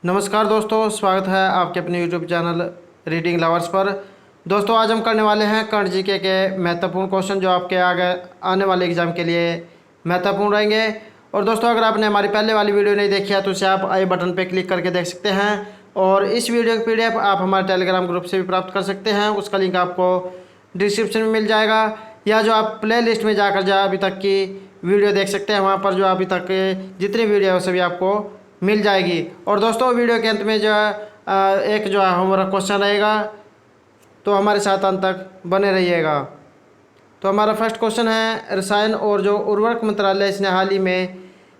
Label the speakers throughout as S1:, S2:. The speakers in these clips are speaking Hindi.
S1: नमस्कार दोस्तों, स्वागत है आपके अपने यूट्यूब चैनल रीडिंग लवर्स पर। दोस्तों, आज हम करने वाले हैं करंट जीके के महत्वपूर्ण क्वेश्चन जो आपके आगे आने वाले एग्जाम के लिए महत्वपूर्ण रहेंगे। और दोस्तों, अगर आपने हमारी पहले वाली वीडियो नहीं देखी है तो उसे आप आई बटन पर क्लिक करके देख सकते हैं। और इस वीडियो की PDF आप हमारे टेलीग्राम ग्रुप से भी प्राप्त कर सकते हैं। उसका लिंक आपको डिस्क्रिप्शन में मिल जाएगा, या जो आप प्ले लिस्ट में जाकर जो अभी तक की वीडियो देख सकते हैं, वहाँ पर जो अभी तक जितनी वीडियो है सभी आपको मिल जाएगी। और दोस्तों, वीडियो के अंत में जो है एक जो है हमारा क्वेश्चन रहेगा, तो हमारे साथ अंत तक बने रहिएगा। तो हमारा फर्स्ट क्वेश्चन है, रसायन और जो उर्वरक मंत्रालय इसने हाल ही में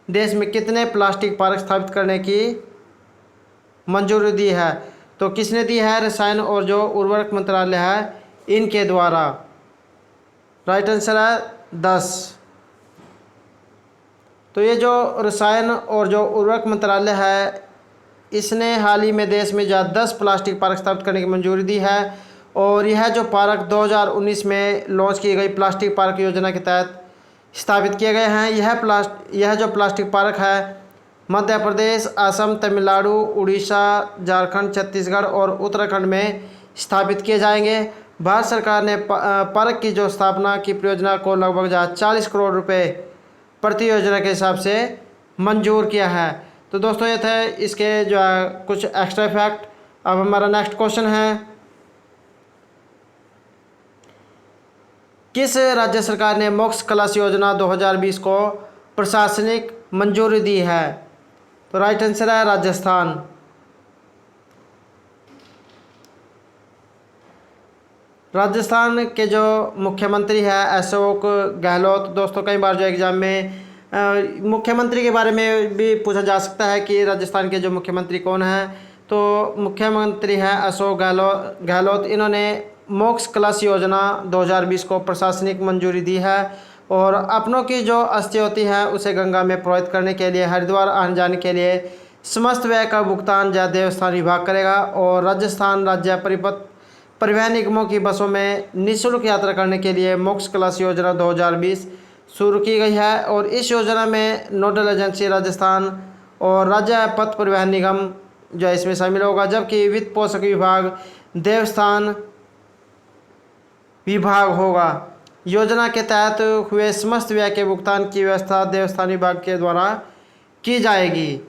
S1: देश में कितने प्लास्टिक पार्क स्थापित करने की मंजूरी दी है? तो किसने दी है? रसायन और जो उर्वरक मंत्रालय है इनके द्वारा। राइट आंसर है 10। तो ये जो रसायन और जो उर्वरक मंत्रालय है इसने हाल ही में देश में जो 10 प्लास्टिक पार्क स्थापित करने की मंजूरी दी है। और यह जो पार्क 2019 में लॉन्च की गई प्लास्टिक पार्क योजना के तहत स्थापित किए गए हैं। यह जो प्लास्टिक पार्क है मध्य प्रदेश, असम, तमिलनाडु, उड़ीसा, झारखंड, छत्तीसगढ़ और उत्तराखंड में स्थापित किए जाएंगे। भारत सरकार ने पार्क की जो स्थापना की परियोजना को लगभग 40 करोड़ रुपए प्रति योजना के हिसाब से मंजूर किया है। तो दोस्तों, ये थे इसके जो है कुछ एक्स्ट्रा फैक्ट। अब हमारा नेक्स्ट क्वेश्चन है, किस राज्य सरकार ने मोक्ष क्लास योजना 2020 को प्रशासनिक मंजूरी दी है? तो राइट आंसर है राजस्थान। राजस्थान के जो मुख्यमंत्री है अशोक गहलोत। दोस्तों, कई बार जो एग्जाम में मुख्यमंत्री के बारे में भी पूछा जा सकता है कि राजस्थान के जो मुख्यमंत्री कौन है। तो मुख्यमंत्री है अशोक गहलोत। इन्होंने मोक्ष क्लास योजना 2020 को प्रशासनिक मंजूरी दी है। और अपनों की जो अस्थि होती है उसे गंगा में प्रवाहित करने के लिए हरिद्वार आने जाने के लिए समस्त व्यय का भुगतान देवस्थान विभाग करेगा। और राजस्थान राज्य परिवहन निगमों की बसों में निःशुल्क यात्रा करने के लिए मोक्ष क्लास योजना 2020 शुरू की गई है। और इस योजना में नोडल एजेंसी राजस्थान और राज्य पथ परिवहन निगम जो है इसमें शामिल होगा, जबकि वित्त पोषक विभाग देवस्थान विभाग होगा। योजना के तहत हुए समस्त व्यय के भुगतान की व्यवस्था देवस्थान विभाग के द्वारा की जाएगी।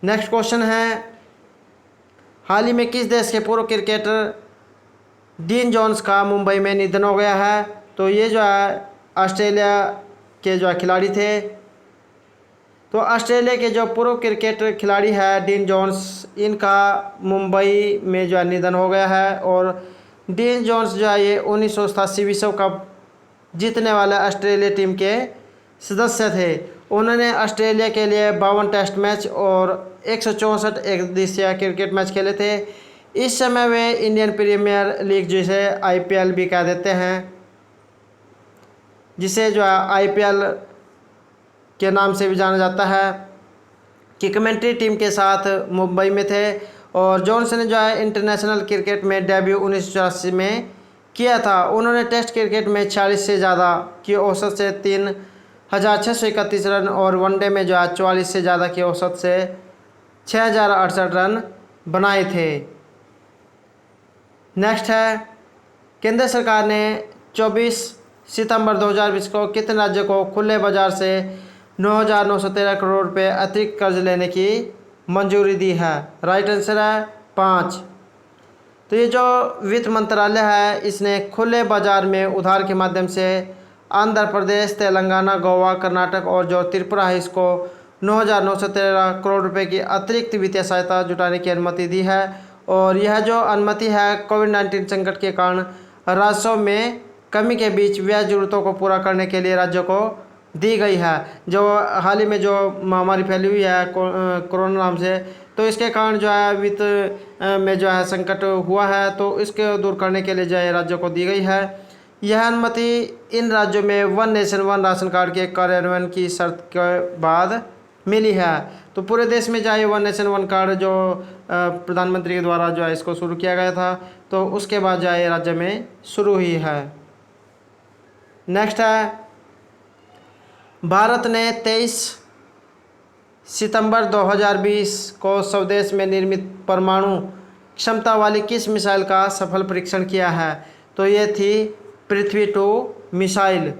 S1: नेक्स्ट क्वेश्चन है, हाल ही में किस देश के पूर्व क्रिकेटर डीन जोन्स का मुंबई में निधन हो गया है? तो ये जो है ऑस्ट्रेलिया के जो खिलाड़ी थे। तो ऑस्ट्रेलिया के जो पूर्व क्रिकेट खिलाड़ी है डीन जोन्स, इनका मुंबई में जो है निधन हो गया है। और डीन जोन्स जो है ये 1987 विश्व कप जीतने वाले ऑस्ट्रेलिया टीम के सदस्य थे। उन्होंने ऑस्ट्रेलिया के लिए 52 टेस्ट मैच और 164 एकदिवसीय क्रिकेट मैच खेले थे। इस समय वे इंडियन प्रीमियर लीग जिसे IPL भी कह देते हैं, जिसे जो है IPL के नाम से भी जाना जाता है, कि कमेंट्री टीम के साथ मुंबई में थे। और जोन्स ने जो है इंटरनेशनल क्रिकेट में डेब्यू 1984 में किया था। उन्होंने टेस्ट क्रिकेट में 40 से ज़्यादा की औसत से 3631 रन और वनडे में जो है 44 से ज़्यादा की औसत से 6068 रन बनाए थे। नेक्स्ट है, केंद्र सरकार ने 24 सितंबर 2020 को कितने राज्यों को खुले बाजार से 9,913 करोड़ रुपये अतिरिक्त कर्ज लेने की मंजूरी दी है? राइट आंसर है 5। तो ये जो वित्त मंत्रालय है इसने खुले बाजार में उधार के माध्यम से आंध्र प्रदेश, तेलंगाना, गोवा, कर्नाटक और जो त्रिपुरा है इसको 9,913 करोड़ रुपए की अतिरिक्त वित्तीय सहायता जुटाने की अनुमति दी है। और यह जो अनुमति है कोविड-19 संकट के कारण राजस्व में कमी के बीच व्यय जरूरतों को पूरा करने के लिए राज्यों को दी गई है। जो हाल ही में जो महामारी फैली हुई है कोरोना नाम से, तो इसके कारण जो है वित्त में जो है संकट हुआ है, तो इसके दूर करने के लिए जो है राज्यों को दी गई है। यह अनुमति इन राज्यों में one nation one ration card के कार्यान्वयन की शर्त के बाद मिली है। तो पूरे देश में जो है वन नेशन वन कार्ड जो प्रधानमंत्री के द्वारा जो है इसको शुरू किया गया था, तो उसके बाद जो है राज्य में शुरू हुई है। नेक्स्ट है, भारत ने 23 सितंबर 2020 को स्वदेश में निर्मित परमाणु क्षमता वाली किस मिसाइल का सफल परीक्षण किया है? तो ये थी पृथ्वी-2 मिसाइल।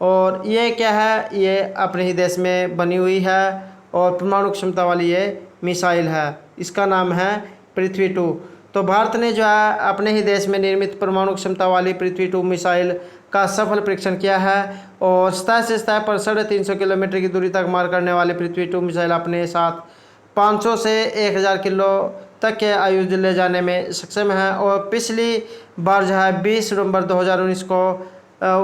S1: और ये क्या है? ये अपने ही देश में बनी हुई है और परमाणु क्षमता वाली ये मिसाइल है। इसका नाम है पृथ्वी-2। तो भारत ने जो है अपने ही देश में निर्मित परमाणु क्षमता वाली पृथ्वी-2 मिसाइल का सफल परीक्षण किया है और सतह से सतह पर 350 किलोमीटर की दूरी तक मार करने वाली पृथ्वी-2 मिसाइल अपने साथ 500 से 1000 किलो तक के आयुध ले जाने में सक्षम है। और पिछली बार जो है 20 नवंबर 2019 को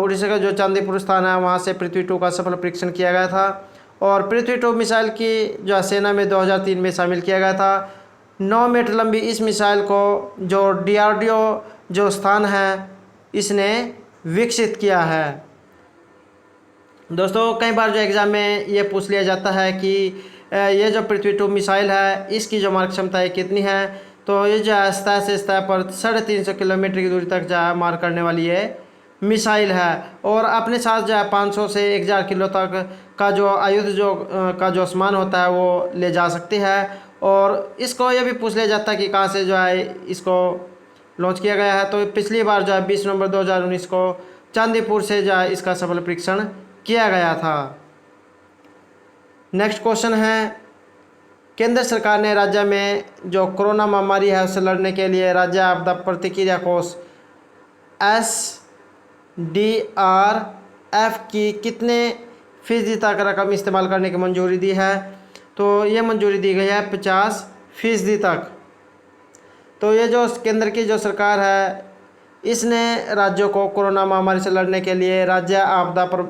S1: उड़ीसा का जो चांदीपुर स्थान है वहाँ से पृथ्वी-2 का सफल परीक्षण किया गया था। और पृथ्वी-2 मिसाइल की जो सेना में 2003 में शामिल किया गया था। 9 मीटर लंबी इस मिसाइल को जो DRDO जो स्थान है इसने विकसित किया है। दोस्तों कई बार जो एग्ज़ाम में ये पूछ लिया जाता है कि ये जो पृथ्वी-2 मिसाइल है इसकी जो मार क्षमता है कितनी है? तो ये जो है सतह से सतह पर 350 किलोमीटर की दूरी तक जो है मार करने वाली ये मिसाइल है और अपने साथ जो है 500 से 1000 किलो तक का जो आयुध जो सामान होता है वो ले जा सकती है। और इसको ये भी पूछ लिया जाता है कि कहाँ से जो है इसको लॉन्च किया गया है। तो पिछली बार जो है 20 नवंबर 2019 को चांदीपुर से जो है इसका सफल परीक्षण किया गया था। नेक्स्ट क्वेश्चन है, केंद्र सरकार ने राज्य में जो कोरोना महामारी है उससे लड़ने के लिए राज्य आपदा प्रतिक्रिया कोष SDRF की कितने फीसदी तक रकम इस्तेमाल करने की मंजूरी दी है? तो ये मंजूरी दी गई है 50% तक। तो ये जो केंद्र की जो सरकार है इसने राज्यों को कोरोना महामारी से लड़ने के लिए राज्य आपदा पर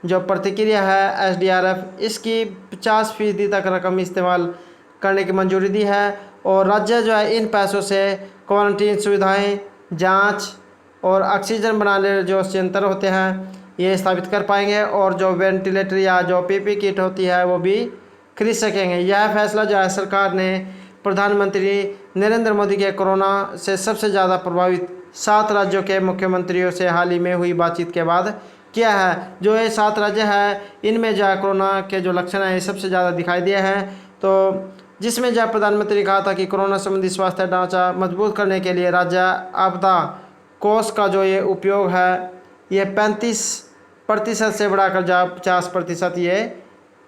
S1: जो प्रतिक्रिया है SDRF इसकी 50% तक रकम इस्तेमाल करने की मंजूरी दी है। और राज्य जो है इन पैसों से क्वारंटीन सुविधाएं, जांच और ऑक्सीजन बनाने जो संयंत्र होते हैं ये स्थापित कर पाएंगे और जो वेंटिलेटर या जो PP किट होती है वो भी खरीद सकेंगे। यह फैसला जो है सरकार ने प्रधानमंत्री नरेंद्र मोदी के कोरोना से सबसे ज़्यादा प्रभावित 7 राज्यों के मुख्यमंत्रियों से हाल ही में हुई बातचीत के बाद किया है। जो ये 7 राज्य है इनमें जो है कोरोना के जो लक्षण हैं ये सबसे ज़्यादा दिखाई दिए हैं। तो जिसमें जो प्रधानमंत्री ने कहा था कि कोरोना संबंधी स्वास्थ्य ढांचा मजबूत करने के लिए राज्य आपदा कोष का जो ये उपयोग है ये 35% से बढ़ाकर जो 50% ये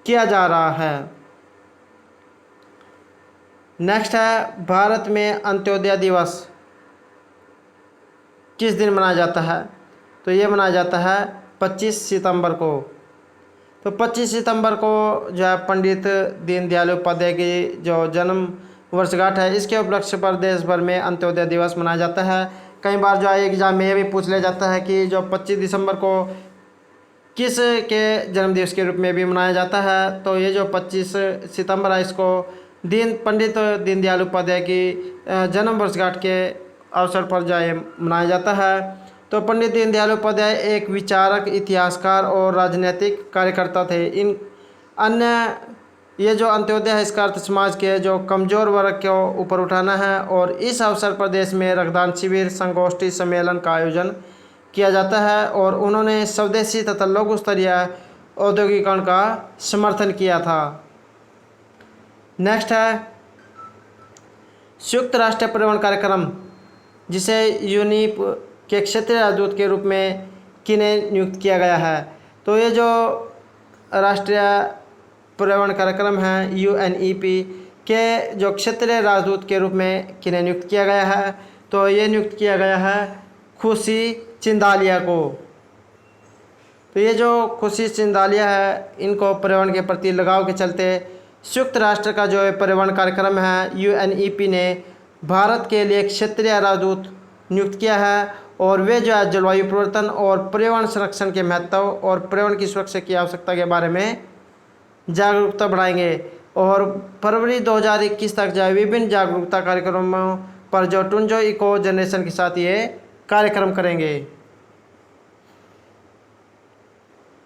S1: किया जा रहा है। नेक्स्ट है, भारत में अंत्योदय दिवस किस दिन मनाया जाता है? तो ये मनाया जाता है 25 सितंबर को। तो 25 सितंबर को जो है पंडित दीनदयाल उपाध्याय की जो जन्म वर्षगांठ है इसके उपलक्ष्य पर देश भर में अंत्योदय दिवस मनाया जाता है। कई बार जो है एग्जाम में ये भी पूछ लिया जाता है कि जो 25 दिसंबर को किस के जन्मदिवस के रूप में भी मनाया जाता है? तो ये जो 25 सितंबर है इसको पंडित दीनदयाल उपाध्याय की जन्म वर्षगांठ के अवसर पर जो है मनाया जाता है। तो पंडित दीनदयाल उपाध्याय एक विचारक, इतिहासकार और राजनीतिक कार्यकर्ता थे। इन अन्य ये जो अंत्योदय है इसका अर्थ समाज के जो कमज़ोर वर्ग के ऊपर उठाना है और इस अवसर पर देश में रक्तदान शिविर, संगोष्ठी, सम्मेलन का आयोजन किया जाता है। और उन्होंने स्वदेशी तथा लघु स्तरीय औद्योगिकरण का समर्थन किया था। नेक्स्ट है, संयुक्त राष्ट्र पर्यावरण कार्यक्रम जिसे यूनिप के क्षेत्रीय राजदूत के रूप में किन्हें नियुक्त किया गया है? तो ये जो राष्ट्रीय पर्यावरण कार्यक्रम है UNEP के जो क्षेत्रीय राजदूत के रूप में किन्हें नियुक्त किया गया है? तो ये नियुक्त किया गया है खुशी चिंदालिया को। तो ये जो खुशी चिंदालिया है इनको पर्यावरण के प्रति लगाव के चलते संयुक्त राष्ट्र का जो पर्यावरण कार्यक्रम है UNEP ने भारत के लिए क्षेत्रीय राजदूत नियुक्त किया है। और वे जो है जलवायु परिवर्तन और पर्यावरण संरक्षण के महत्व और पर्यावरण की सुरक्षा की आवश्यकता के बारे में जागरूकता बढ़ाएंगे। और फरवरी 2021 तक जो है विभिन्न जागरूकता कार्यक्रमों पर जो टुंजो इको जनरेशन के साथ ये कार्यक्रम करेंगे।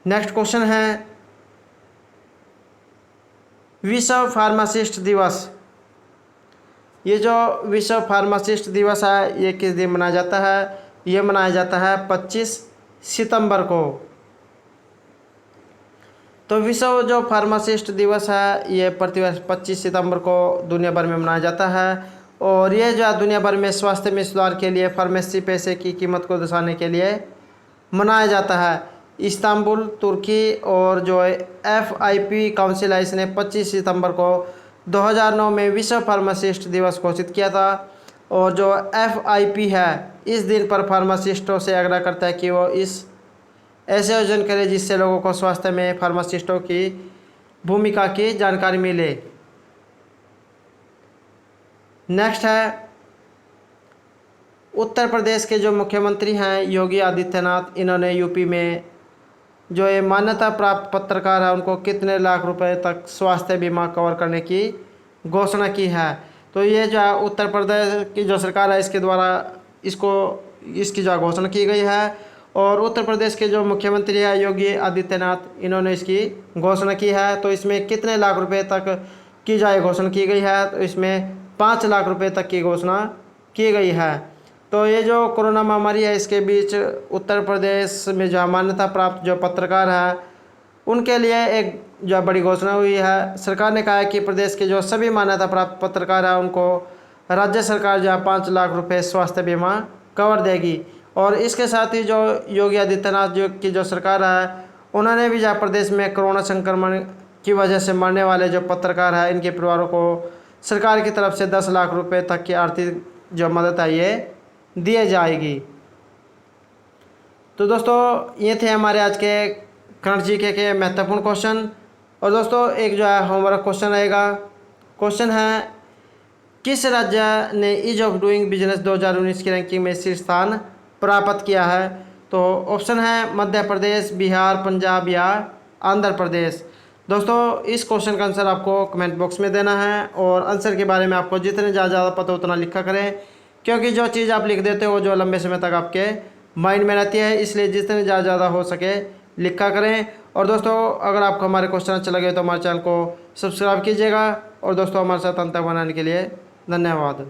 S1: नेक्स्ट क्वेश्चन है, विश्व फार्मासिस्ट दिवस। ये जो विश्व फार्मासिस्ट दिवस है ये किस दिन मनाया जाता है? ये मनाया जाता है 25 सितंबर को। तो विश्व जो फार्मासिस्ट दिवस है ये प्रतिवर्ष 25 सितंबर को दुनिया भर में मनाया जाता है। और ये जो है दुनिया भर में स्वास्थ्य में सुधार के लिए फार्मेसी पैसे की कीमत को दर्शाने के लिए मनाया जाता है। इस्तांबुल तुर्की और जो FIP काउंसिल है इसने 25 सितंबर को 2009 में विश्व फार्मासिस्ट दिवस घोषित किया था। और जो FIP है इस दिन पर फार्मासिस्टों से आग्रह करता है कि वो इस ऐसे आयोजन करें जिससे लोगों को स्वास्थ्य में फार्मासिस्टों की भूमिका की जानकारी मिले। नेक्स्ट है उत्तर प्रदेश के जो मुख्यमंत्री हैं योगी आदित्यनाथ, इन्होंने यूपी में जो ये मान्यता प्राप्त पत्रकार है उनको कितने लाख रुपए तक स्वास्थ्य बीमा कवर करने की घोषणा की है। तो ये जो है उत्तर प्रदेश की जो सरकार है इसके द्वारा इसकी जो घोषणा की गई है। और उत्तर प्रदेश के जो मुख्यमंत्री है योगी आदित्यनाथ, इन्होंने इसकी घोषणा की है। तो इसमें कितने लाख रुपए तक की जो घोषणा की गई है, तो इसमें 5 लाख रुपए तक की घोषणा की गई है। तो ये जो कोरोना महामारी है इसके बीच उत्तर प्रदेश में जो मान्यता प्राप्त जो पत्रकार है उनके लिए एक जो बड़ी घोषणा हुई है। सरकार ने कहा है कि प्रदेश के जो सभी मान्यता प्राप्त पत्रकार हैं उनको राज्य सरकार जो 5 लाख रुपए स्वास्थ्य बीमा कवर देगी। और इसके साथ ही जो योगी आदित्यनाथ की जो सरकार है उन्होंने भी जो प्रदेश में कोरोना संक्रमण की वजह से मरने वाले जो पत्रकार हैं इनके परिवारों को सरकार की तरफ से 10 लाख रुपए तक की आर्थिक जो मदद है ये दिए जाएगी। तो दोस्तों ये थे हमारे आज के करंट जीके के महत्वपूर्ण क्वेश्चन। और दोस्तों एक जो है होमवर्क क्वेश्चन रहेगा। क्वेश्चन है किस राज्य ने ईज ऑफ डूइंग बिजनेस 2019 की रैंकिंग में शीर्ष स्थान प्राप्त किया है। तो ऑप्शन है मध्य प्रदेश, बिहार, पंजाब या आंध्र प्रदेश। दोस्तों इस क्वेश्चन का आंसर आपको कमेंट बॉक्स में देना है और आंसर के बारे में आपको जितने ज़्यादा पता उतना लिखा करें, क्योंकि जो चीज़ आप लिख देते हो जो लंबे समय तक आपके माइंड में रहती है, इसलिए जितने ज़्यादा हो सके लिखा करें। और दोस्तों अगर आपको हमारे क्वेश्चन अच्छे लगे तो हमारे चैनल को सब्सक्राइब कीजिएगा। और दोस्तों हमारे साथ अंत तक बनाने के लिए धन्यवाद।